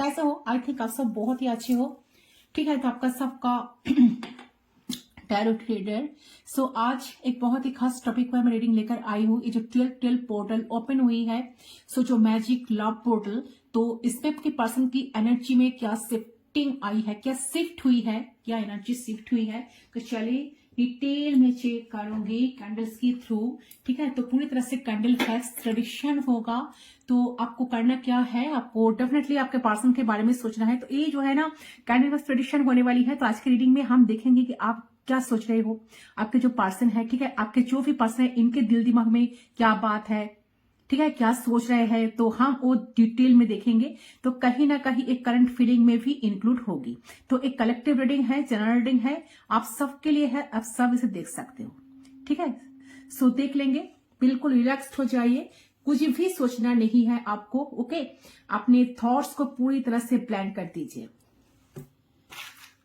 कैसे हो? I think आप सब बहुत ही अच्छे हो। ठीक है, तो आपका सबका टैरो ट्रेडर। सो आज एक बहुत ही खास टॉपिक पर मैं रीडिंग लेकर आई हूँ। ये जो 12 पोर्टल ओपन हुई है, सो जो मैजिक लव पोर्टल, तो इसमें आपके पर्सन की एनर्जी में क्या शिफ्टिंग आई है, क्या शिफ्ट हुई है, क्या एनर्जी शिफ्ट हुई है, तो चलिए डिटेल में चेक करूंगी कैंडल्स के थ्रू। ठीक है, तो पूरी तरह से कैंडल फैक्स ट्रेडिशन होगा। तो आपको करना क्या है, आपको डेफिनेटली आपके पर्सन के बारे में सोचना है। तो ये जो है ना कैंडल फैक्स ट्रेडिशन होने वाली है। तो आज की रीडिंग में हम देखेंगे कि आप क्या सोच रहे हो, आपके जो पर्सन है, ठीक है, आपके जो भी पर्सन है, इनके दिल दिमाग में क्या बात है, ठीक है, क्या सोच रहे हैं, तो हम वो डिटेल में देखेंगे। तो कहीं ना कहीं एक करंट फीलिंग में भी इंक्लूड होगी। तो एक कलेक्टिव रीडिंग है, जनरल रीडिंग है, आप सबके लिए है, आप सब इसे देख सकते हो। ठीक है, सो देख लेंगे, बिल्कुल रिलैक्स हो जाइए, कुछ भी सोचना नहीं है आपको। ओके, अपने थॉट्स को पूरी तरह से प्लान कर दीजिए।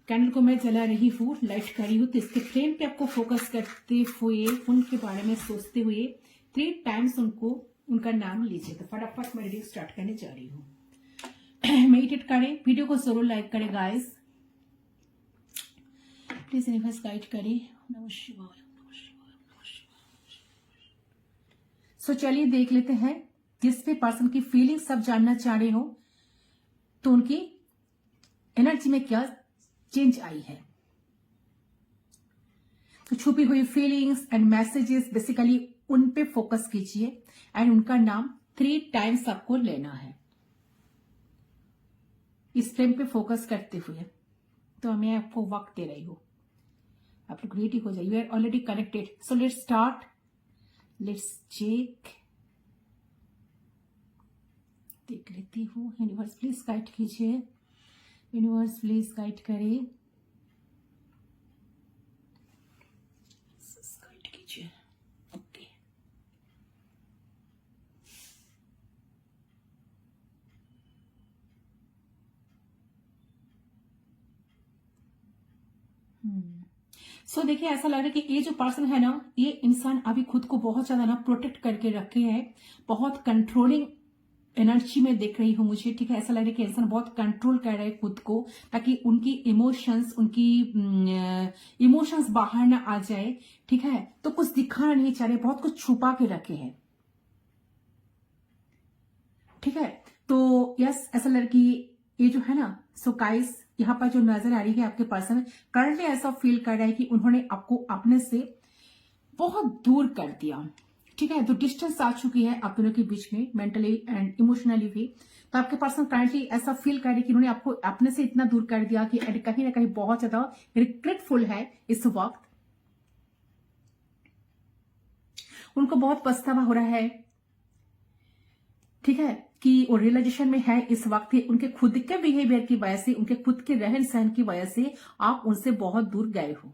कैंडल को मैं जला रही हूँ, लाइट करी हूँ, तो इसके फ्लेम पे आपको फोकस करते हुए, उनके बारे में सोचते हुए 3 टाइम्स उनका नाम लीजिए। तो फटाफट मैं रीडिंग स्टार्ट करने जा रही हूँ। मेडिटेट करें, वीडियो को जरूर लाइक करें गाइस, प्लीज यूनिवर्स गाइड करें। नमः शिवाय, नमः शिवाय, नमः शिवाय। सो चलिए देख लेते हैं, जिस भी पर्सन की फीलिंग सब जानना चाह रहे हो, तो उनकी एनर्जी में क्या चेंज आई है। तो छुपी हुई फीलिंग्स एंड मैसेजेस, बेसिकली उन पे फोकस कीजिए एंड उनका नाम 3 टाइम्स आपको लेना है इस फ्रेम पे फोकस करते हुए। तो मैं आपको वक्त दे रही हूं, आप लोग रेडी हो जाइए, you are already connected. So let's start, let's check. देख लेती हूँ, यूनिवर्स प्लीज गाइड कीजिए, यूनिवर्स प्लीज गाइड करिए, गाइड कीजिए। ओके, सो देखिए, ऐसा लग रहा है कि ये जो पर्सन है ना, ये इंसान अभी खुद को बहुत ज्यादा ना प्रोटेक्ट करके रखे हैं, बहुत कंट्रोलिंग एनर्जी में देख रही हूं मुझे। ठीक है, ऐसा लग रहा है कि इंसान बहुत कंट्रोल कर रहे हैं खुद को, ताकि उनकी इमोशंस बाहर ना आ जाए। ठीक है, तो कुछ दिखाना नहीं चाह रहे, बहुत कुछ छुपा के रखे हैं। ठीक है, तो यस, ऐसा लग रहा है कि ये जो है ना, सो गाइस, यहाँ पर जो नजर आ रही है आपके पर्सन करंटली ऐसा फील कर रहा है कि उन्होंने आपको अपने से बहुत दूर कर दिया। ठीक है, तो डिस्टेंस आ चुकी है आप दोनों के बीच में, मेंटली एंड इमोशनली भी। तो आपके पर्सन करंटली ऐसा फील कर रहे हैं कि उन्होंने आपको अपने से इतना दूर कर दिया कि कहीं ना कहीं बहुत ज्यादा रिग्रेटफुल है इस वक्त। उनको बहुत पछतावा हो रहा है, ठीक है, कि वो रियलाइजेशन में है इस वक्त कि उनके खुद के बिहेवियर की वजह से, उनके खुद के रहन सहन की वजह से आप उनसे बहुत दूर गए हो,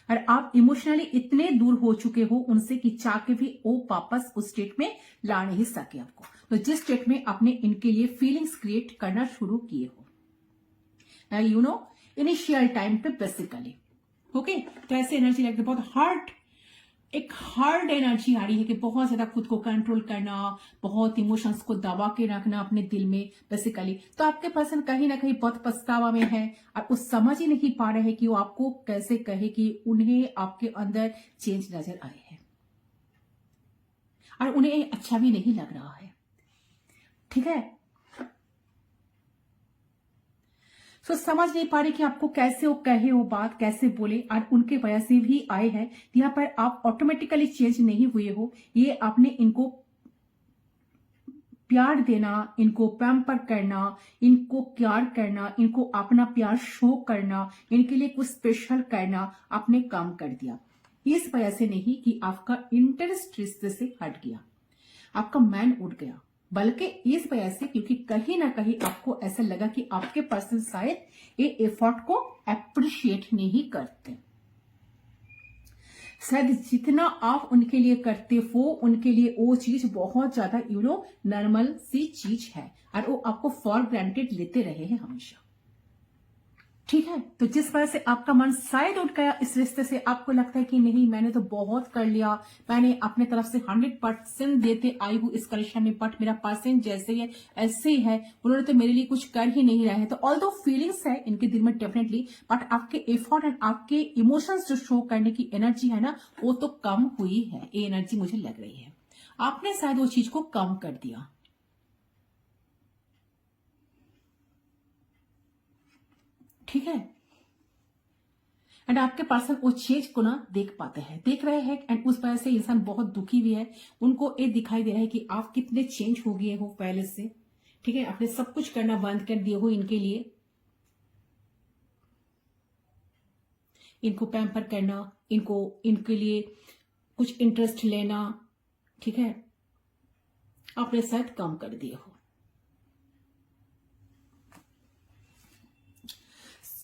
और आप इमोशनली इतने दूर हो चुके हो उनसे कि चाह के भी वो वापस उस स्टेट में ला नहीं सके आपको। तो जिस स्टेट में आपने इनके लिए फीलिंग्स क्रिएट करना शुरू किए हो, यू नो, इनिशियल टाइम पे बेसिकली। ओके, तो ऐसे एनर्जी लगती है, बहुत हार्ड एनर्जी आ रही है कि बहुत ज्यादा खुद को कंट्रोल करना, बहुत इमोशंस को दबा के रखना अपने दिल में बेसिकली। तो आपके पर्सन कहीं ना कहीं बहुत पछतावा में है, और वो समझ ही नहीं पा रहे कि वो आपको कैसे कहे कि उन्हें आपके अंदर चेंज नजर आए हैं, और उन्हें अच्छा भी नहीं लग रहा है। ठीक है, सो समझ नहीं पा रहे कि आपको कैसे वो कहे, वो बात कैसे बोले, और उनके वजह से भी आए हैं। यहाँ पर आप ऑटोमेटिकली चेंज नहीं हुए हो, ये आपने इनको प्यार देना, इनको पैम्पर करना, इनको केयर करना, इनको अपना प्यार शो करना, इनके लिए कुछ स्पेशल करना आपने काम कर दिया। इस वजह से नहीं कि आपका इंटरेस्ट रिश्ते से हट गया, आपका मैन उठ गया, बल्कि इस वजह से क्योंकि कहीं ना कहीं आपको ऐसा लगा कि आपके पर्सन शायद ये एफर्ट को अप्रिशिएट नहीं करते। शायद जितना आप उनके लिए करते हो, उनके लिए वो चीज बहुत ज्यादा नॉर्मल सी चीज है, और वो आपको फॉर ग्रांटेड लेते रहे हैं हमेशा। ठीक है। तो जिस वजह से आपका मन शायद उठ गया इस रिश्ते से, आपको लगता है कि नहीं मैंने तो बहुत कर लिया, मैंने अपने तरफ से 100% देते आई हूँ इस कनेक्शन में, बट मेरा पर्सन जैसे ही है ऐसे ही है, उन्होंने तो मेरे लिए कुछ कर ही नहीं रहे हैं। तो ऑल दो फीलिंग्स है इनके दिल में डेफिनेटली, बट आपके एफर्ट एंड आपके इमोशंस जो शो करने की एनर्जी है ना, वो तो कम हुई है, ये एनर्जी मुझे लग रही है। आपने शायद वो चीज को कम कर दिया। ठीक है। एंड आपके पर्सन वो चीज को ना देख पाते हैं, देख रहे हैं, एंड उस वजह से इंसान बहुत दुखी भी है। उनको ये दिखाई दे रहा है कि आप कितने चेंज हो गए हो पहले से। ठीक है, आपने सब कुछ करना बंद कर दिए हो इनके लिए, इनको पैम्पर करना, इनको इनके लिए कुछ इंटरेस्ट लेना, ठीक है, आपने शायद कम कर दिए हो।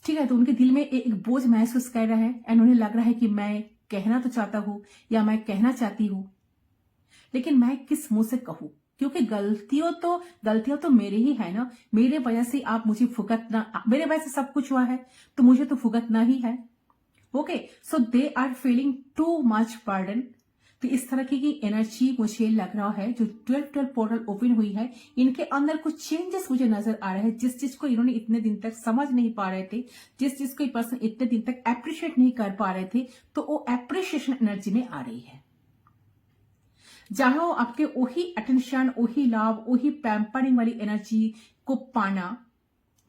ठीक है। तो उनके दिल में एक बोझ महसूस कर रहा है, एंड उन्हें लग रहा है कि मैं कहना तो चाहता हूं या मैं कहना चाहती हूं, लेकिन मैं किस मुंह से कहूं, क्योंकि गलतियां तो मेरी ही है ना, मेरे वजह से आप मुझे भुगतना, मेरे वजह से सब कुछ हुआ है तो मुझे तो भुगतना ही है। Okay, so they are feeling too much burden. तो इस तरह की एनर्जी मुझे लग रहा है, जो 12 पोर्टल ओपन हुई है, इनके अंदर कुछ चेंजेस मुझे नजर आ रहे हैं, जिस चीज को इन्होंने इतने दिन तक समझ नहीं पा रहे थे, जिस चीज को पर्सन इतने दिन तक अप्रिशिएट नहीं कर पा रहे थे, तो वो अप्रिशिएशन एनर्जी में आ रही है, जहां वो आपके वही अटेंशन, वही लव, वही पैम्परिंग वाली एनर्जी को पाना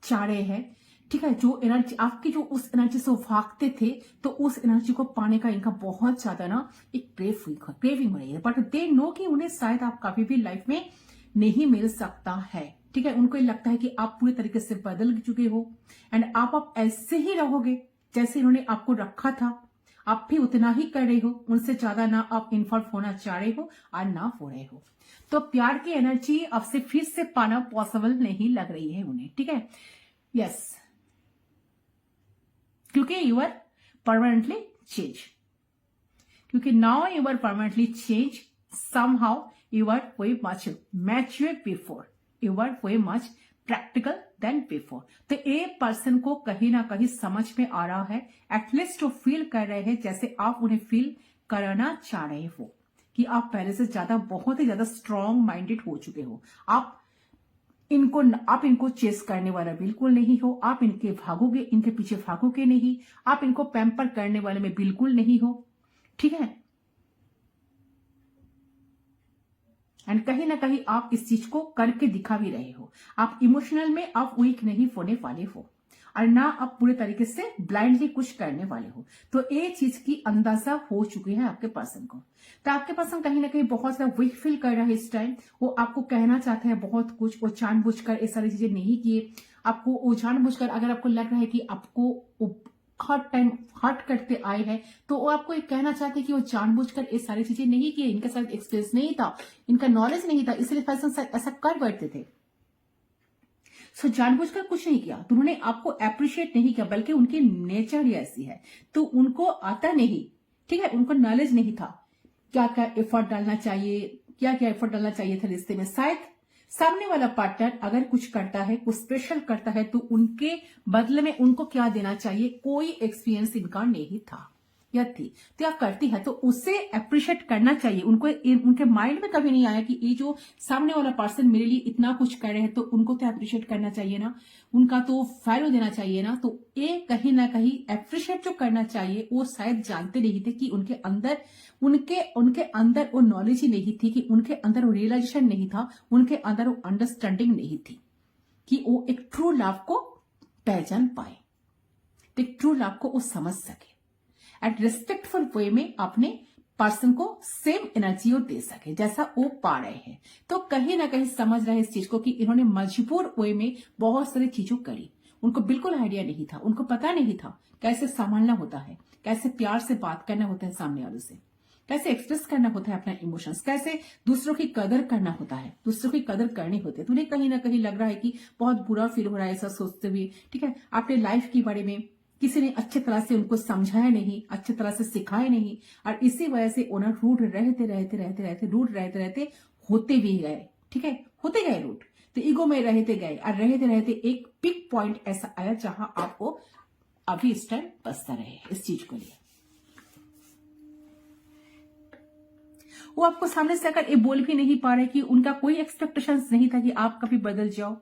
चाह रहे हैं। ठीक है, जो एनर्जी आपकी, जो उस एनर्जी से भागते थे, तो उस एनर्जी को पाने का इनका बहुत ज्यादा ना एक क्रेविंग हो रही है, बट दे नो कि उन्हें शायद आप कभी भी लाइफ में नहीं मिल सकता है। ठीक है, उनको ये लगता है कि आप पूरी तरीके से बदल चुके हो, एंड आप ऐसे ही रहोगे जैसे इन्होंने आपको रखा था, आप भी उतना ही कर रहे हो, उनसे ज्यादा ना आप इन्वॉल्व होना चाह रहे हो और ना हो रहे हो। तो प्यार की एनर्जी आपसे फिर से पाना पॉसिबल नहीं लग रही है उन्हें। ठीक है, यस, क्योंकि यू आर परमानेंटली चेंज, क्योंकि now you are permanently change, somehow you are way much mature before, you are way much practical than before। तो ए पर्सन को कहीं ना कहीं समझ में आ रहा है, एटलीस्ट वो फील कर रहे हैं जैसे आप उन्हें फील कराना चाह रहे हो, कि आप पहले से ज्यादा, बहुत ही ज्यादा स्ट्रांग माइंडेड हो चुके हो। आप इनको चेस करने वाला बिल्कुल नहीं हो, आप इनके पीछे भागोगे नहीं, आप इनको पैम्पर करने वाले में बिल्कुल नहीं हो। ठीक है, एंड कहीं ना कहीं आप इस चीज को करके दिखा भी रहे हो। आप इमोशनल में आप वीक नहीं होने वाले हो, और ना आप पूरे तरीके से ब्लाइंडली कुछ करने वाले हो। तो ये चीज की अंदाजा हो चुकी है आपके पर्सन को। तो आपके पर्सन कहीं ना कहीं बहुत ज्यादा वीक फील कर रहा है इस टाइम। वो आपको कहना चाहते हैं बहुत कुछ, वो जानबूझकर ये सारी चीजें नहीं किए आपको, वो जानबूझकर, अगर आपको लग रहा है कि आपको हर टाइम हर्ट करते आए हैं, तो वो आपको ये कहना चाहते हैं कि वो जानबूझकर ये सारी चीजें नहीं किए, इनके साथ एक्सपीरियंस नहीं था, इनका नॉलेज नहीं था, इसलिए पर्सन ऐसा कर बैठते थे। सो जानबूझकर कुछ नहीं किया, तो उन्होंने आपको अप्रिशिएट नहीं किया, बल्कि उनकी नेचर ही ऐसी है, तो उनको आता नहीं। ठीक है, उनको नॉलेज नहीं था क्या क्या एफर्ट डालना चाहिए, क्या क्या एफर्ट डालना चाहिए था रिश्ते में। शायद सामने वाला पार्टनर अगर कुछ करता है, कुछ स्पेशल करता है, तो उनके बदले में उनको क्या देना चाहिए, कोई एक्सपीरियंस इनका नहीं था या थी, तो या करती है, तो उसे अप्रिशिएट करना चाहिए। उनके माइंड में कभी नहीं आया कि ये जो सामने वाला पर्सन मेरे लिए इतना कुछ कर रहे हैं, तो उनको तो अप्रिशिएट करना चाहिए ना, उनका तो वैल्यू देना चाहिए ना। तो ये कहीं ना कहीं अप्रिशिएट जो करना चाहिए, वो शायद जानते नहीं थे कि उनके अंदर वो नॉलेज ही नहीं थी, कि उनके अंदर वो रियलाइजेशन नहीं था, उनके अंदर वो अंडरस्टैंडिंग नहीं थी कि वो एक ट्रू लव को पहचान पाए, एक ट्रू लव को वो समझ सके, एंड रिस्पेक्टफुल वे में अपने पर्सन को सेम एनर्जी दे सके जैसा वो पा रहे हैं। तो कहीं ना कहीं समझ रहे हैं इस चीज को कि इन्होंने मजबूर वे में बहुत सारी चीजों करी, उनको बिल्कुल आइडिया नहीं था, उनको पता नहीं था कैसे संभालना होता है, कैसे प्यार से बात करना होता है सामने वालों से, कैसे एक्सप्रेस करना होता है अपना इमोशंस, कैसे दूसरों की कदर करना होता है, दूसरों की कदर करनी होती है। तो उन्हें कहीं ना कहीं लग रहा है कि बहुत बुरा फील हो रहा है ऐसा सोचते हुए। ठीक है, अपने लाइफ के बारे में किसी ने अच्छी तरह से उनको समझाया नहीं, अच्छी तरह से सिखाया नहीं, और इसी वजह से उन्हें रूट रहते होते भी गए। ठीक है, होते गए रूट, तो ईगो में रहते गए, और रहते एक पिक पॉइंट ऐसा आया जहां आपको अभी इस टाइम बसता रहे इस चीज को लिए। वो आपको सामने से अगर ये बोल भी नहीं पा रहे कि उनका कोई एक्सपेक्टेशंस नहीं था कि आप कभी बदल जाओ,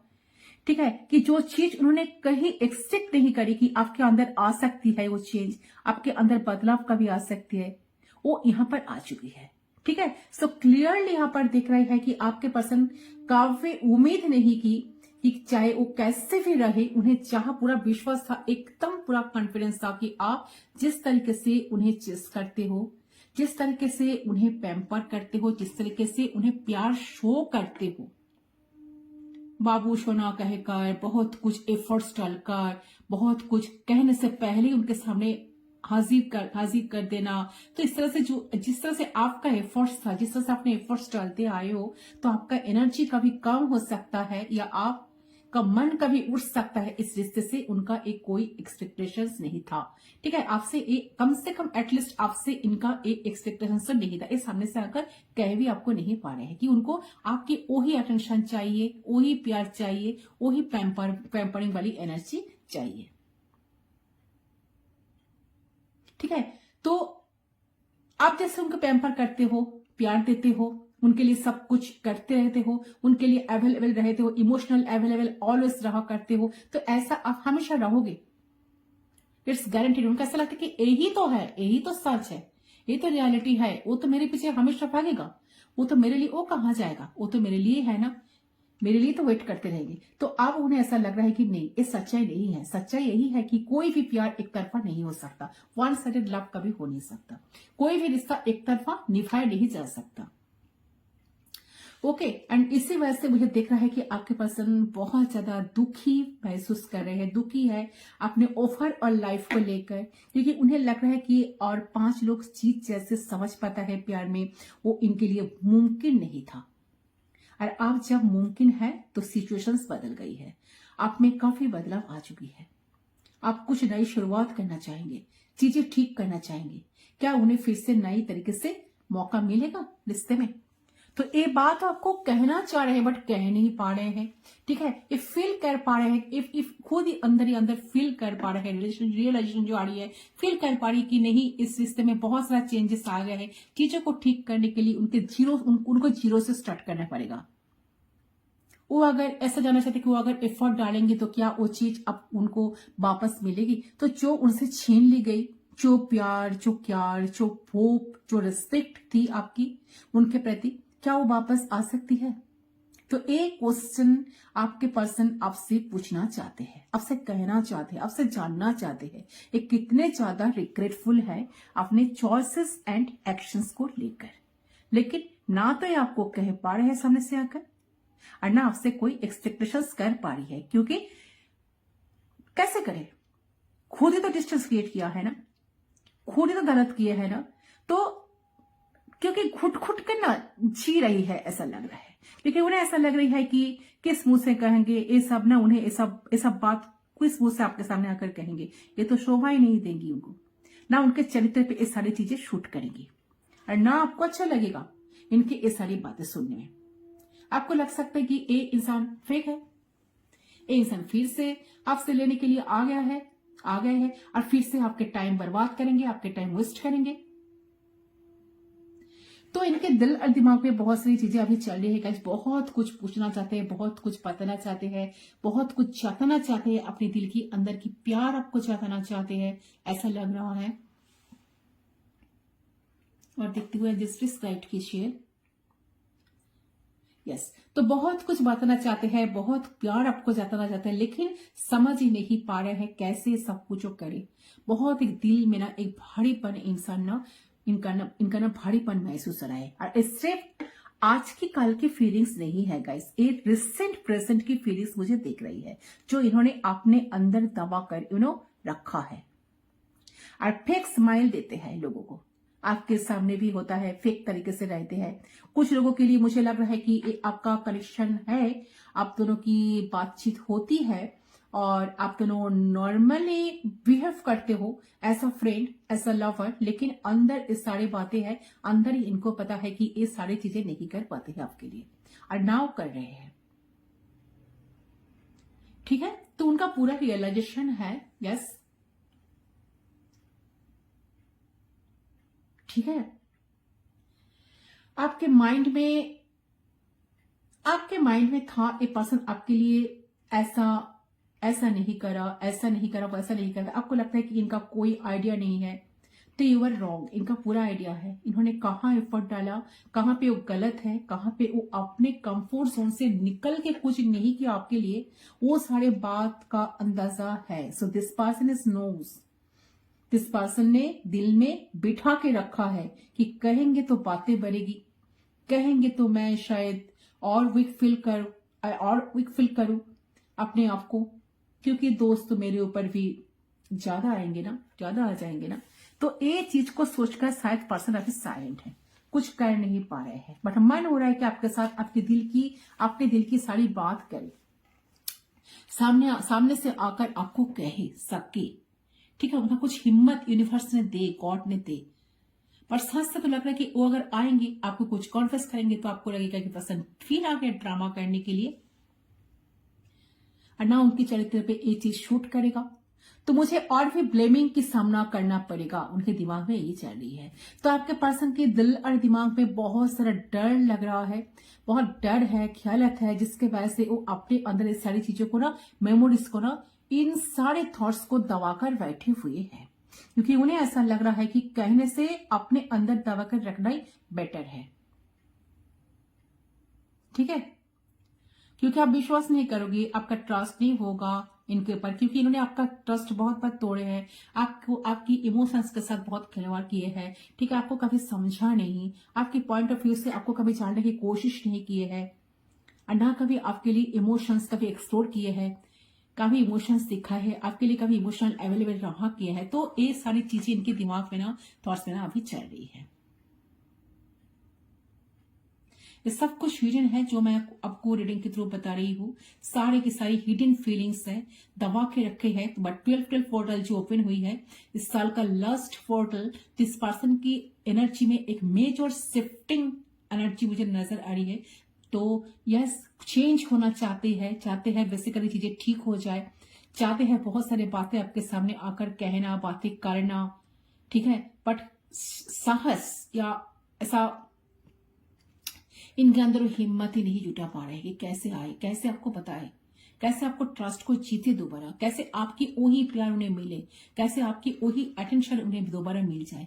ठीक है, कि जो चीज उन्होंने कहीं एक्सपेक्ट नहीं करी कि आपके अंदर आ सकती है, वो चेंज आपके अंदर बदलाव कभी आ सकती है, वो यहां पर आ चुकी है। ठीक है, सो क्लियरली यहां पर दिख रही है कि आपके पर्सन काफी उम्मीद नहीं की कि चाहे वो कैसे भी रहे, उन्हें जहां पूरा विश्वास था, एकदम पूरा कॉन्फिडेंस था कि आप जिस तरीके से उन्हें चेस करते हो, जिस तरीके से उन्हें पैम्पर करते हो, जिस तरीके से उन्हें प्यार शो करते हो, बाबू सोना कहकर, बहुत कुछ एफर्ट्स डालकर, बहुत कुछ कहने से पहले उनके सामने हाजिर कर देना, तो इस तरह से जिस तरह से आपका एफर्ट्स था, जिस तरह से आपने एफर्ट्स डालते आए हो, तो आपका एनर्जी कभी कम हो सकता है या आपका मन कभी उठ सकता है। इस रिश्ते से उनका एक कोई एक्सपेक्टेशंस नहीं था। ठीक है, आपसे एक कम से कम एटलीस्ट आपसे इनका एक एक्सपेक्टेशन तो नहीं था। इस सामने से आकर कह भी आपको नहीं पा रहे हैं कि उनको आपकी वही अटेंशन चाहिए, वही प्यार चाहिए, वही पैम्परिंग वाली एनर्जी चाहिए। ठीक है, तो आप जैसे उनको पैम्पर करते हो, प्यार देते हो, उनके लिए सब कुछ करते रहते हो, उनके लिए अवेलेबल रहते हो, इमोशनल अवेलेबल ऑलवेज रहा करते हो, तो ऐसा आप हमेशा रहोगे, इट्स गारंटीड। उनको ऐसा लगता है कि यही तो है, यही तो सच है, ये तो रियलिटी है, वो तो मेरे पीछे हमेशा भागेगा, वो तो मेरे लिए वो कहाँ जाएगा, वो तो मेरे लिए है ना, मेरे लिए तो वेट करते रहेंगे। तो अब उन्हें ऐसा लग रहा है कि नहीं, ये सच्चाई नहीं है। सच्चाई यही है कि कोई भी प्यार एक तरफा नहीं हो सकता, वन साइडेड लव कभी हो नहीं सकता, कोई भी रिश्ता एक तरफा निभाया नहीं जा सकता। ओके, एंड इसी वजह से मुझे देख रहा है कि आपके पर्सन बहुत ज्यादा दुखी महसूस कर रहे हैं, दुखी है अपने ऑफर और लाइफ को लेकर, क्योंकि उन्हें लग रहा है कि और 5 लोग चीज जैसे समझ पाता है प्यार में, वो इनके लिए मुमकिन नहीं था। और अब जब मुमकिन है तो सिचुएशंस बदल गई है, आप में काफी बदलाव आ चुकी है, आप कुछ नई शुरुआत करना चाहेंगे, चीजें ठीक करना चाहेंगे। क्या उन्हें फिर से नई तरीके से मौका मिलेगा रिश्ते में? तो ये बात आपको कहना चाह रहे हैं बट कह नहीं पा रहे हैं। ठीक है, ये फील कर पा रहे हैं, इफ खुद ही अंदर फील कर पा रहे हैं, रियलाइजेशन जो आ रही है, फील कर पा रही कि नहीं, इस रिश्ते में बहुत सारा चेंजेस आ गए हैं, चीजों को ठीक करने के लिए उनको जीरो से स्टार्ट करना पड़ेगा। वो अगर ऐसा जानना चाहते कि वो अगर एफर्ट डालेंगे तो क्या वो चीज अब उनको वापस मिलेगी? तो जो उनसे छीन ली गई, जो प्यार, जो क्यार, जो होप, जो रिस्पेक्ट थी आपकी उनके प्रति, क्या वो वापस आ सकती है? तो एक क्वेश्चन आपके पर्सन आपसे पूछना चाहते हैं, आपसे कहना चाहते हैं, आपसे जानना चाहते हैं, ये कितने ज्यादा रिग्रेटफुल है अपने चॉइसेस एंड एक्शंस को लेकर। लेकिन ना तो ये आपको कह पा रहे हैं सामने से आकर, और ना आपसे कोई एक्सपेक्टेशंस कर पा रही है, क्योंकि कैसे करे, खुद ही तो डिस्टेंस क्रिएट किया है ना, खुद ही तो गलत किए है ना, तो क्योंकि घुट के ना जी रही है ऐसा लग रहा है, क्योंकि उन्हें ऐसा लग रही है कि किस मुंह से कहेंगे ये सब ना, उन्हें ये सब बात किस मुंह से आपके सामने आकर कहेंगे, ये तो शोभा ही नहीं देंगी उनको, ना उनके चरित्र पे ये सारी चीजें शूट करेंगी, और ना आपको अच्छा लगेगा इनकी ये सारी बातें सुनने में। आपको लग सकता है कि ये इंसान फेक है, ये इंसान फिर से आपसे लेने के लिए आ गए हैं और फिर से आपके टाइम बर्बाद करेंगे, आपके टाइम वेस्ट करेंगे। तो इनके दिल और दिमाग में बहुत सारी चीजें अभी चल रही है गाइस, बहुत कुछ पूछना चाहते हैं, बहुत कुछ बताना चाहते हैं, बहुत कुछ चाहना चाहते हैं, अपने दिल की अंदर की प्यार आपको चाहना चाहते हैं, ऐसा लग रहा है। और देखते हुए जस्टिस राइट की शेयर, यस, तो बहुत कुछ बताना चाहते हैं, बहुत प्यार आपको जताना चाहते हैं, लेकिन समझ ही नहीं पा रहे हैं कैसे सब कुछ करे। बहुत एक दिल में ना एक भारीपन इंसान ना इनका ना भारीपन महसूस हो रहा है, और सिर्फ आज की कल की फीलिंग्स नहीं है गाइस, एक रिसेंट प्रेजेंट की फीलिंग्स मुझे दिख रही है, जो इन्होंने अपने अंदर दबा कर रखा है, और फेक स्माइल देते हैं लोगों को, आपके सामने भी होता है, फेक तरीके से रहते हैं। कुछ लोगों के लिए मुझे लग रहा है कि आपका कनेक्शन है, आप दोनों की बातचीत होती है और आप दोनों नॉर्मली बिहेव करते हो as a friend, as a lover, लेकिन अंदर इस सारी बातें हैं, अंदर ही इनको पता है कि ये सारी चीजें नहीं कर पाते हैं आपके लिए, और नाउ कर रहे हैं। ठीक है, तो उनका पूरा रियलाइजेशन है, यस, ठीक है। आपके माइंड में था एक पर्सन आपके लिए ऐसा नहीं करा, ऐसा नहीं करा, वैसा नहीं करा। आपको लगता है कि इनका कोई आइडिया नहीं है, तो यू आर रॉन्ग। इनका पूरा आइडिया है। इन्होंने कहाँ एफर्ट डाला, कहाँ पे वो गलत है, कहाँ पे वो अपने कंफर्ट जोन से निकल के कुछ नहीं किया आपके लिए, वो सारे बात का अंदाजा है। So this person is knows. This person ने दिल में बिठा के रखा है कि कहेंगे तो बातें बढ़ेगी, कहेंगे तो मैं शायद और वीक फील करूं अपने आप को, क्योंकि दोस्त तो मेरे ऊपर भी ज्यादा आ जाएंगे ना। तो ये चीज को सोचकर शायद पर्सन अभी साइलेंट है, कुछ कर नहीं पा रहे हैं, बट मन हो रहा है कि आपके साथ अपने दिल की सारी बात करे, सामने से आकर आपको कहे सके। ठीक है, मतलब कुछ हिम्मत यूनिवर्स ने दे, गॉड ने दे। पर साथ साथ तो लग रहा है कि वो अगर आएंगे, आपको कुछ कॉन्फेस करेंगे, तो आपको लगेगा कि पर्सन फिर आ गया ड्रामा करने के लिए, और ना उनके चरित्र पे ये चीज शूट करेगा, तो मुझे और भी ब्लेमिंग की सामना करना पड़ेगा। उनके दिमाग में यही चल रही है। तो आपके पर्सन के दिल और दिमाग में बहुत सारा डर लग रहा है, बहुत डर है, ख्यालत है, जिसके वजह से वो अपने अंदर इस सारी चीजों को ना, मेमोरीज को ना, इन सारे थॉट्स को दबाकर बैठे हुए हैं, क्योंकि उन्हें ऐसा लग रहा है कि कहने से अपने अंदर दबाकर रखना ही बेटर है। ठीक है, क्योंकि आप विश्वास नहीं करोगे, आपका ट्रस्ट नहीं होगा इनके ऊपर, क्योंकि इन्होंने आपका ट्रस्ट बहुत बार तोड़े हैं, आपको आपकी इमोशंस के साथ बहुत खिलवाड़ किए हैं। ठीक है, आपको कभी समझा नहीं, आपके पॉइंट ऑफ व्यू से आपको कभी जानने की कोशिश नहीं किए हैं, और ना कभी आपके लिए इमोशंस कभी एक्सप्लोर किए हैं, कभी इमोशंस दिखा है आपके लिए, कभी इमोशनल अवेलेबल रहा किया है। तो ये सारी चीजें इनके दिमाग में ना, थॉट्स में ना अभी चल रही है। ये सब कुछ हिडन है जो मैं आपको रीडिंग के थ्रू बता रही हूँ। सारे की सारी हिडन फीलिंग्स है, दबा के रखे हैं। बट 12 पोर्टल जो ओपन हुई है इस साल का लास्ट पोर्टल, इस पर्सन की एनर्जी में एक मेजर शिफ्टिंग एनर्जी मुझे नजर आ रही है। तो यह चेंज होना चाहते हैं बेसिकली चीजें ठीक हो जाए, चाहते हैं बहुत सारे बातें आपके सामने आकर कहना, बातें करना। ठीक है, बट साहस या ऐसा इनके अंदर हिम्मत ही नहीं जुटा पा रहे कि कैसे आए, कैसे आपको बताए, कैसे आपको ट्रस्ट को जीते दोबारा, कैसे आपकी वही प्यार उन्हें मिले, कैसे आपकी वही अटेंशन उन्हें दोबारा मिल जाए।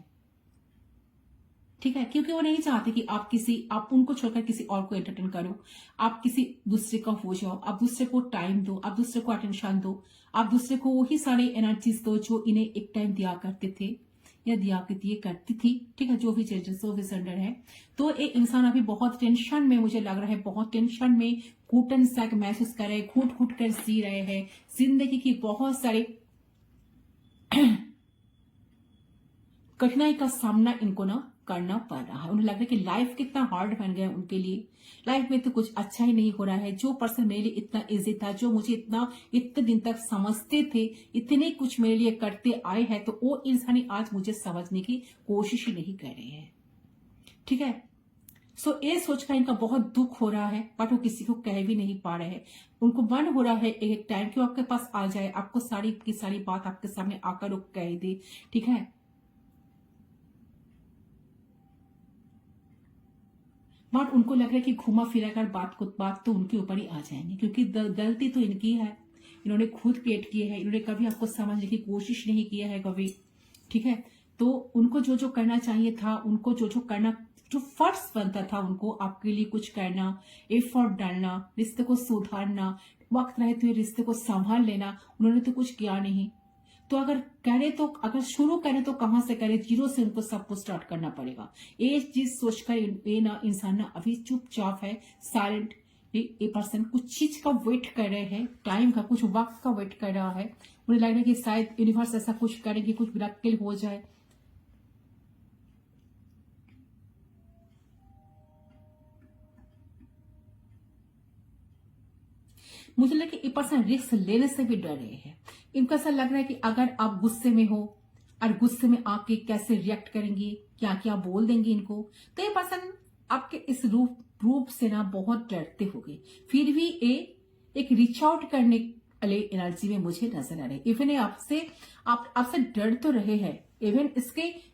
ठीक है, क्योंकि वो नहीं चाहते कि आप उनको छोड़कर किसी और को एंटरटेन करो, आप किसी दूसरे का हो जाओ, आप दूसरे को टाइम दो, आप दूसरे को अटेंशन दो, आप दूसरे को वही सारी एनर्जीज दो जो इन्हें एक टाइम दिया करते थे या दिए करती थी। ठीक है, जो भी चेंजेस हो विसंडर है। तो एक इंसान अभी बहुत टेंशन में, मुझे लग रहा है बहुत टेंशन में, घुटन सा महसूस कर रहे, घुट घुट कर जी रहे हैं। जिंदगी की बहुत सारे कठिनाई का सामना इनको ना करना पड़ रहा है। उन्हें लग रहा है कि लाइफ कितना हार्ड बन गया उनके लिए, लाइफ में तो कुछ अच्छा ही नहीं हो रहा है। जो पर्सन मेरे लिए इतना इजी था, जो मुझे इतने दिन तक समझते थे, इतने कुछ मेरे लिए करते आए हैं, तो वो इंसान आज मुझे समझने की कोशिश ही नहीं कर रहे हैं। ठीक है, सो ये सोचकर इनका बहुत दुख हो रहा है, बट वो किसी को कह भी नहीं पा रहे हैं। उनको मन हो रहा है एक टाइम कि वो आपके पास आ जाए, आपको सारी की सारी बात आपके सामने आकर वो कह दे। ठीक है, बट उनको लग रहा है कि घुमा फिरा कर बात तो उनके ऊपर ही आ जाएंगे, क्योंकि गलती तो इनकी है, इन्होंने खुद क्रिएट की है, इन्होंने कभी आपको समझने की कोशिश नहीं किया है कभी। ठीक है, तो उनको जो जो करना चाहिए था, उनको जो जो करना, जो फर्ज बनता था उनको आपके लिए कुछ करना, एफर्ट डालना, रिश्ते को सुधारना, वक्त रहते हुए रिश्ते को संभाल लेना, उन्होंने तो कुछ किया नहीं। तो अगर शुरू करें तो कहां से करें, जीरो से उनको सब कुछ स्टार्ट करना पड़ेगा। ये चीज सोचकर ये ना इंसान ना अभी चुपचाप है, साइलेंट। ये पर्सन कुछ चीज का वेट कर रहे हैं, टाइम का, कुछ वक्त का वेट कर रहा है। उन्हें लग रहा है कि शायद यूनिवर्स ऐसा कुछ करे कि कुछ मिरेकल हो जाए। मुझे लगा कि ये पर्सन रिस्क लेने से भी डर रहे हैं। इनको ऐसा लग रहा है कि अगर आप गुस्से में हो और गुस्से में आके कैसे रिएक्ट करेंगे, क्या क्या बोल देंगे इनको, तो ये पर्सन आपके इस रूप से ना बहुत डरते होंगे। फिर भी ये एक रीच आउट वाले एनर्जी में मुझे नजर आ रहे। इवन आपसे डर तो रहे हैं, इवन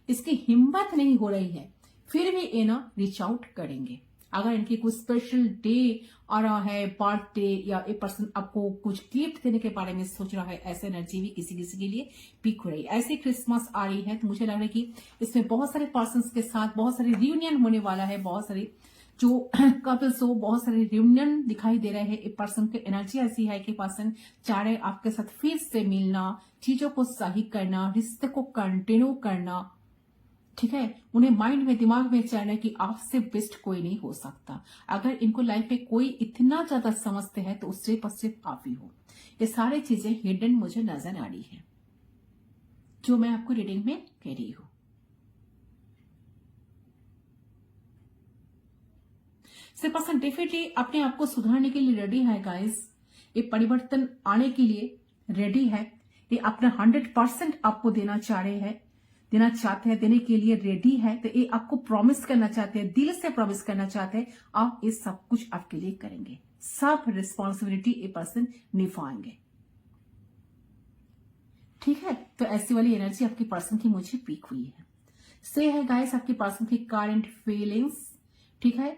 इसकी हिम्मत नहीं हो रही है, फिर भी ये ना रीच आउट करेंगे। अगर इनकी कुछ स्पेशल डे आ रहा है, बर्थडे, या एक पर्सन आपको कुछ गिफ्ट देने के बारे में सोच रहा है, ऐसे एनर्जी भी किसी किसी के लिए पिक हो रही है। ऐसे क्रिसमस आ रही है तो मुझे लग रहा है कि इसमें बहुत सारे पर्सन्स के साथ बहुत सारे रियूनियन होने वाला है। बहुत सारे जो कपल्स हो, बहुत सारे रियूनियन दिखाई दे रहे हैं। एक पर्सन की एनर्जी ऐसी है कि पर्सन चाह रहे आपके साथ फिर से मिलना, चीजों को सही करना, रिश्ते को कंटिन्यू करना। ठीक है, उन्हें माइंड में, दिमाग में चल रहा है कि आपसे बेस्ट कोई नहीं हो सकता। अगर इनको लाइफ में कोई इतना ज्यादा समझते हैं तो उससे पर सिर्फ आप ही हो। ये सारी चीजें हिडन मुझे नजर आ रही है जो मैं आपको रीडिंग में कह रही हूं। से पर्सन डेफिनेटली अपने आप को सुधारने के लिए रेडी है गाइस। ये परिवर्तन आने के लिए रेडी है। ये अपना 100% आपको देना चाहते हैं, देने के लिए रेडी है। तो ये आपको प्रॉमिस करना चाहते हैं, दिल से प्रॉमिस करना चाहते हैं, आप ये सब कुछ आपके लिए करेंगे। सब रिस्पॉन्सिबिलिटी ये पर्सन निभाएंगे। ठीक है, तो ऐसी वाली एनर्जी आपकी पर्सन की मुझे पीक हुई है। से है गाइस आपकी पर्सन की करंट फीलिंग्स। ठीक है,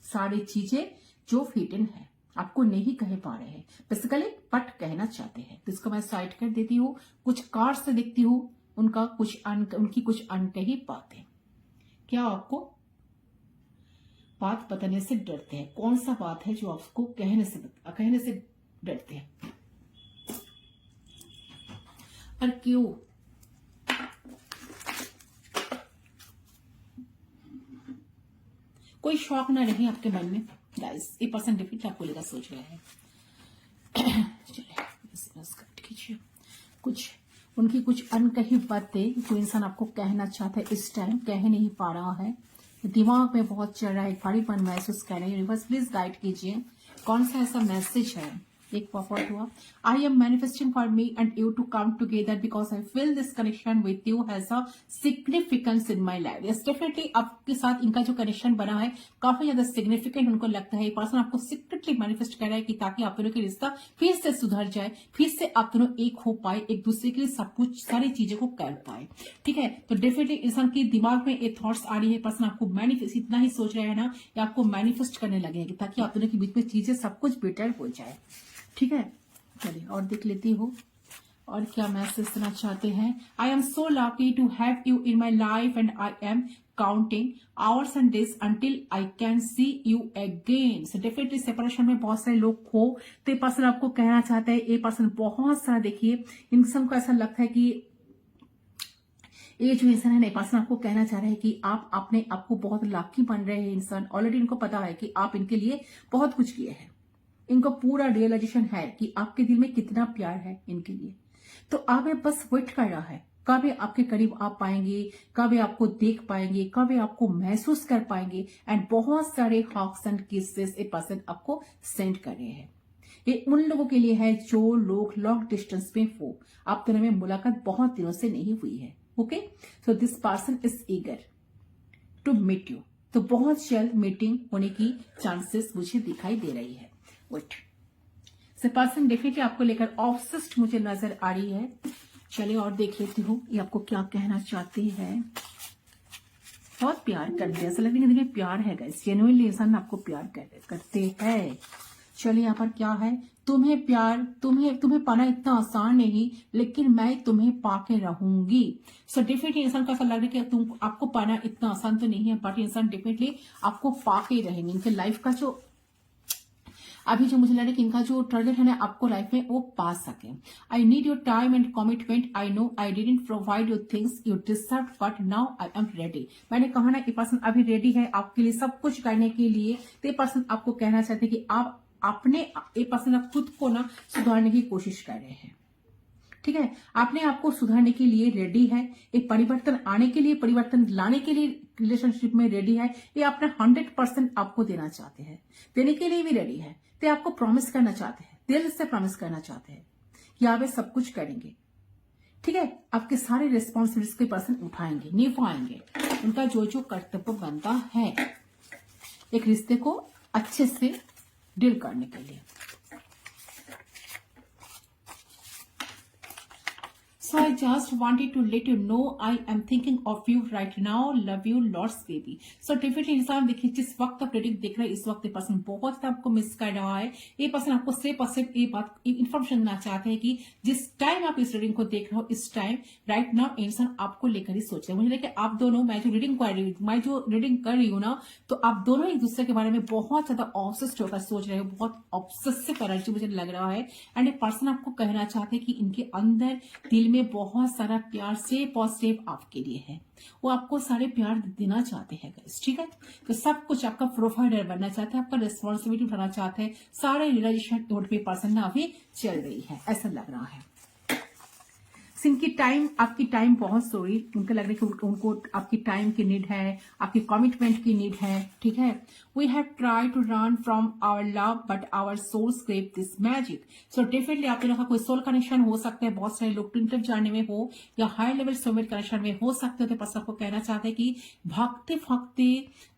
सारी चीजें जो हिडन है, आपको नहीं कह पा रहे हैं बेसिकली, बट कहना चाहते हैं। तो इसको मैं साइड कर देती हूँ। कुछ कार्ड से देखती हूँ, उनकी कुछ अनकही बातें। क्या आपको बात बताने से डरते हैं? कौन सा बात है जो आपको कहने से डरते हैं, और क्यों? कोई शौक ना रहे आपके मन में गाइस। ये पर्सन डिफिट आपको लेकर सोच रहा है। चलिए, कुछ उनकी कुछ अनकही बातें जो इंसान आपको कहना चाहता है, इस टाइम कह नहीं पा रहा है, दिमाग में बहुत चल रहा है, भारीपन महसूस कर रहे हैं। यूनिवर्स प्लीज गाइड कीजिए, कौन सा ऐसा मैसेज है। एक पॉप आउट हुआ, I am manifesting for me and you to come together because I feel this connection with you has a significance in my life. Yes definitely आपके साथ इनका जो कनेक्शन बना है काफी ज्यादा सिग्निफिकेंट उनको लगता है। ये पर्सन आपको सीक्रेटली मैनिफेस्ट कर रहा है कि ताकि आप दोनों का रिश्ता फिर से सुधर जाए, फिर से आप दोनों एक हो पाए, एक दूसरे के लिए सब कुछ सारी चीजों को कर पाए। ठीक है, तो डेफिनेटली इंसान के दिमाग में ये थॉट्स आ रही है। पर्सन आपको मैनिफेस्ट इतना ही सोच रहा है ना, या आपको मैनिफेस्ट करने लगेगी ताकि आप दोनों के बीच में चीजें सब कुछ बेटर हो जाए। ठीक है, चलिए और देख लेती हूँ और क्या मैसेज देना चाहते हैं। I am so lucky to have you in my life and I am counting hours and days until I can see you again. So definitely separation में बहुत सारे लोग हो, तो ये पर्सन आपको कहना चाहता है, ये पर्सन बहुत सारा, देखिए इंसान को ऐसा लगता है कि ये जो इंसान है ना, पर्सन आपको कहना चाह रहा है कि आप अपने आपको बहुत लकी बन रहे हैं। इंसान ऑलरेडी इनको पता है कि आप इनके लिए बहुत कुछ किए हैं। इनको पूरा रियलाइजेशन है कि आपके दिल में कितना प्यार है इनके लिए। तो आप बस वेट कर रहा है कब ये आपके करीब आ पाएंगे, कब ये आपको देख पाएंगे, कब ये आपको महसूस कर पाएंगे। एंड बहुत सारे हग्स एंड किसेस ये पर्सन आपको सेंड कर रहे हैं। ये उन लोगों के लिए है जो लोग लॉन्ग डिस्टेंस में हो, आप दोनों में मुलाकात बहुत दिनों से नहीं हुई है। Okay, so this person is eager to meet you. तो बहुत जल्द मीटिंग होने की चांसेस मुझे दिखाई दे रही है। वेट, से पर्सन डेफिनेटली आपको लेकर ऑब्सेस्ड मुझे नजर आ रही है। चलिए और देख लेती हूँ ये आपको क्या कहना चाहती है। बहुत प्यार करते हैं, ऐसा लगता है कि प्यार है गाइस, जेन्युइनली इंसान आपको प्यार करते हैं। चलिए यहाँ पर क्या है, तुम्हें प्यार, तुम्हें पाना इतना आसान नहीं, लेकिन मैं तुम्हें पाके रहूंगी। सो डेफिनेटली इंसान को ऐसा लग रहा है कि आपको पाना इतना आसान तो नहीं है, बट इंसान डेफिनेटली आपको पाके रहेंगे। इनके लाइफ का जो अभी जो मुझे लग रहा है कि इनका जो टारगेट है ना, आपको लाइफ में वो पा सके। I need your time and commitment, I know I didn't provide your things you deserve, but now I am ready. मैंने कहा ना, ये पर्सन अभी रेडी है आपके लिए सब कुछ करने के लिए। तो ये पर्सन आपको कहना चाहते हैं कि आप अपने, ये पर्सन आप खुद को ना सुधारने की कोशिश कर रहे हैं। ठीक है, अपने आप को सुधारने के लिए रेडी है, एक परिवर्तन आने के लिए, परिवर्तन लाने के लिए रिलेशनशिप में रेडी है। ये अपना 100% आपको देना चाहते हैं, देने के लिए भी रेडी है। तो आपको प्रॉमिस करना चाहते हैं, दिल से प्रॉमिस करना चाहते हैं कि आप ये सब कुछ करेंगे। ठीक है, आपके सारे रिस्पॉन्सिबिलिटीज के पर्सन उठाएंगे, निभाएंगे उनका जो जो कर्तव्य बनता है एक रिश्ते को अच्छे से डील करने के लिए। So I just wanted to let you know I am thinking of you right now. Love you lots baby. So definitely इंसान देखिए जिस वक्त आप रीडिंग देख रहे हैं इस वक्त ये पर्सन बहुत ज़्यादा आपको मिस कर रहा है. ये पर्सन आपको सिर्फ और सिर्फ ये बात इन्फॉर्मेशन देना चाहते हैं कि जिस टाइम आप इस रीडिंग को देख रहे हो इस टाइम राइट नाउ इंसान आपको लेकर ही सोच रहे हैं. मुझे लगे आप दोनों मैं जो रीडिंग कर रही हूँ ना तो आप दोनों एक दूसरे के बारे में बहुत ज्यादा ऑब्सेस्ड होकर सोच रहे हो. बहुत ऑब्सेसिव एनर्जी मुझे लग रहा है. एंड ये पर्सन आपको कहना चाहते हैं कि इनके अंदर दिल में बहुत सारा प्यार से पॉजिटिव आपके लिए है. वो आपको सारे प्यार देना चाहते हैं गाइस. ठीक है, तो सब कुछ आपका प्रोवाइडर बनना चाहते हैं, आपका रिस्पॉन्सिबिलिटी उठाना चाहते हैं. सारे रिलेशन रोड पे पर्सन ना अभी चल रही है ऐसा लग रहा है. इनकी टाइम आपकी टाइम बहुत सॉरी उनको लग रहा है कि उनको आपकी टाइम की नीड है, आपकी कमिटमेंट की नीड है. ठीक है, we have try to run from our love but our soul scrape this magic. So definitely आप लोगों का कोई सोल कनेक्शन हो सकता है. बहुत सारे लोग ट्विन फ्लेम जानने में हो या हाई लेवल सोलमेट कनेक्शन में हो सकते हो. तो पर्सन को कहना चाहते हैं कि भागते भागते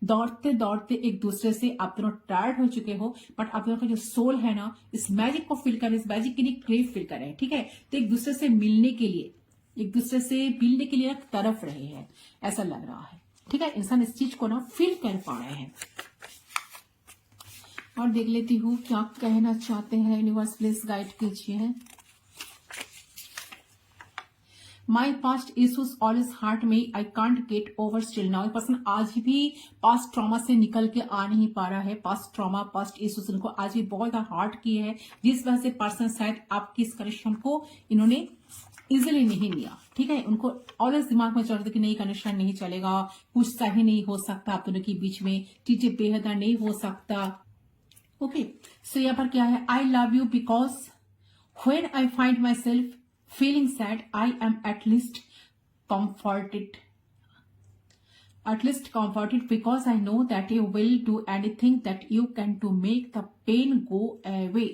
दौड़ते दौड़ते एक दूसरे से आप दोनों टायर्ड हो चुके हो. बट आप दोनों का जो सोल है ना इस मैजिक को फील करें, इस मैजिक के लिए क्रेव फील करें. ठीक है, तो एक दूसरे से मिलने के लिए एक दूसरे से मिलने के लिए तरफ रहे हैं ऐसा लग रहा है. ठीक है, इंसान इस चीज को ना फील कर पा रहे हैं. और देख लेती हूँ क्या कहना चाहते हैं यूनिवर्स. प्लीज गाइड कीजिए. My past issues always heart में I can't get over still now. Person आज भी पास्ट ट्रॉमा से निकल के आ नहीं पा रहा है. पास्ट ट्रॉमा पास्ट इशूज उनको आज भी बहुत हार्ट की है जिस वजह से पर्सन शायद आपकी इस कनेक्शन को इन्होंने इजिली नहीं लिया. ठीक है, उनको ऑलवेज दिमाग में चल रहा था कि नहीं कनेक्शन नहीं चलेगा, कुछ सही नहीं हो सकता आप दोनों के बीच में, चीजें बेहद नहीं हो सकता. ओके, सो यहाँ पर क्या है, I love you because when I find my self feeling sad I am at least comforted because I know that you will do anything that you can to make the pain go away.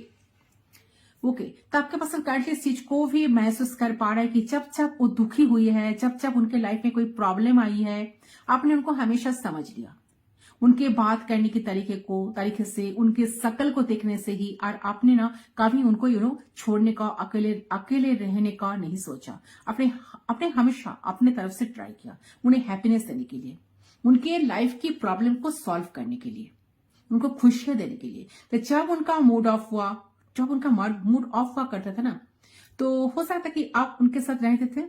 Okay, तो आपके पास Curtly इस चीज को भी महसूस कर पा रहा है कि जब जब वो दुखी हुई है, जब जब उनके लाइफ में कोई प्रॉब्लम आई है, आपने उनको हमेशा समझ लिया. उनके बात करने के तरीके से, उनके शकल को देखने से ही. और आपने ना कभी उनको छोड़ने का, अकेले रहने का नहीं सोचा. आपने हमेशा अपने तरफ से ट्राई किया उन्हें हैप्पीनेस देने के लिए, उनके लाइफ की प्रॉब्लम को सॉल्व करने के लिए, उनको खुशियां देने के लिए. तो जब उनका मूड ऑफ हुआ करता था ना तो हो सकता कि आप उनके साथ रहते थे.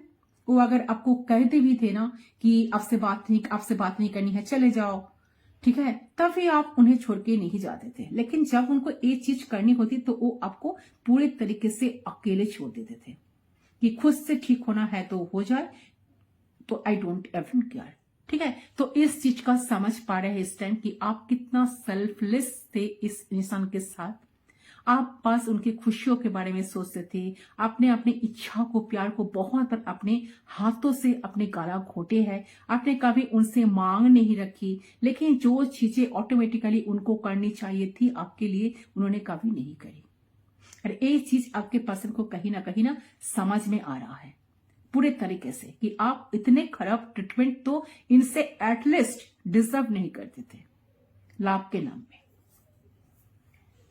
वो अगर आपको कहते भी थे ना कि आपसे बात नहीं करनी है, चले जाओ. ठीक है, तभी आप उन्हें छोड़ के नहीं जाते थे. लेकिन जब उनको एक चीज करनी होती तो वो आपको पूरे तरीके से अकेले छोड़ देते थे कि खुद से ठीक होना है तो हो जाए, तो आई डोंट एवन केयर. ठीक है, तो इस चीज का समझ पा रहे हैं इस टाइम कि आप कितना सेल्फलेस थे इस इंसान के साथ. आप बस उनकी खुशियों के बारे में सोचते थे. आपने अपनी इच्छा को, प्यार को बहुत बार अपने हाथों से अपने गला घोटे हैं. आपने कभी उनसे मांग नहीं रखी, लेकिन जो चीजें ऑटोमेटिकली उनको करनी चाहिए थी आपके लिए उन्होंने कभी नहीं करी. और ये चीज आपके पर्सन को कहीं ना समझ में आ रहा है पूरे तरीके से कि आप इतने खराब ट्रीटमेंट तो इनसे एटलीस्ट डिजर्व नहीं करते थे लाभ के नाम में.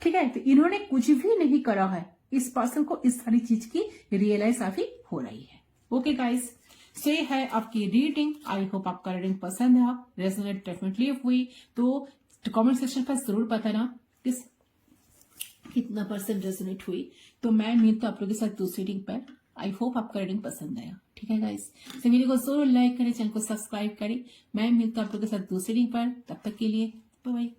ठीक है, तो इन्होंने कुछ भी नहीं करा है. इस पर्सन को इस सारी चीज की रियलाइज अभी हो रही है. ओके गाइस, से है आपकी रीडिंग. आई होप आपका रीडिंग पसंद है, रेजोनेट डेफिनेटली हुई. तो कमेंट सेक्शन पर जरूर बताना कितना परसेंट रेजोनेट हुई. तो मैं मिलता हूं आप लोगों के साथ दूसरी रीडिंग पर. आई होप आपका रीडिंग पसंद आया. ठीक है गाइस, तो वीडियो को जरूर लाइक करें, चैनल को सब्सक्राइब करें. मैं मिलता हूं आप लोगों के साथ दूसरी रीडिंग पर. तब तक के लिए बाय बाय.